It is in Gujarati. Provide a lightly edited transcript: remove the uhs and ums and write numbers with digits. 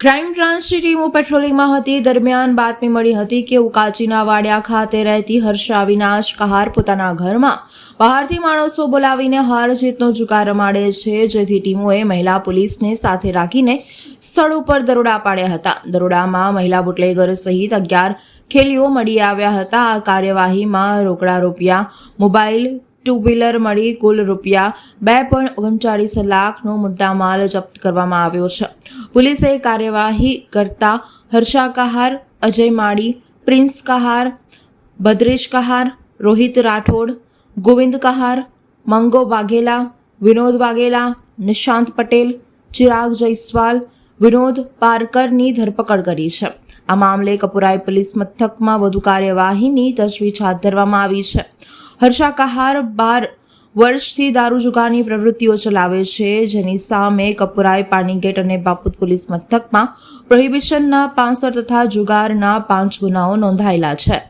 ક્રાઇમ બ્રાન્ચની ટીમો પેટ્રોલિંગમાં હતી દરમિયાન બાતમી મળી હતી કે ઉકાચીના વાડિયા ખાતે રહેતી હર્ષા અવિનાશ કહાર પોતાના ઘરમાં બહારથી માણસો બોલાવીને હાર જીતનો જુગાર રમાડે છે, જેથી ટીમોએ મહિલા પોલીસને સાથે રાખીને સ્થળ ઉપર દરોડા પાડ્યા હતા. દરોડામાં મહિલા બુટલેગર સહિત 11 ખેલીઓ મળી આવ્યા હતા. આ કાર્યવાહીમાં રોકડા રૂપિયા, મોબાઈલ, ટુ વ્હીલર મળી કુલ રૂપિયા 2.39 લાખનો મુદ્દામાલ જપ્ત કરવામાં આવ્યો છે. પોલીસે કાર્યવાહી કરતા હર્ષા કહાર, અજય માળી, પ્રિન્સ કહાર, ભદ્રેશ કહાર, રોહિત રાઠોડ, ગોવિંદ કહાર, મંગો વાઘેલા, વિનોદ વાઘેલા, નિશાંત પટેલ, ચિરાગ જયસ્વાલ, વિનોદ પારકરની ધરપકડ કરી છે. આ મામલે કપુરાઈ પોલીસ મથકમાં વધુ કાર્યવાહીની તજવીજ હાથ ધરવામાં આવી છે. હર્ષા કહાર 12 વર્ષથી દારૂ જુગારની પ્રવૃત્તિઓ ચલાવે છે, જેની સામે કપુરાઈ, પાણીગેટ અને બાપુત પોલીસ મથકમાં પ્રોહિબિશનના 65 તથા જુગારના 5 ગુનાઓ નોંધાયેલા છે.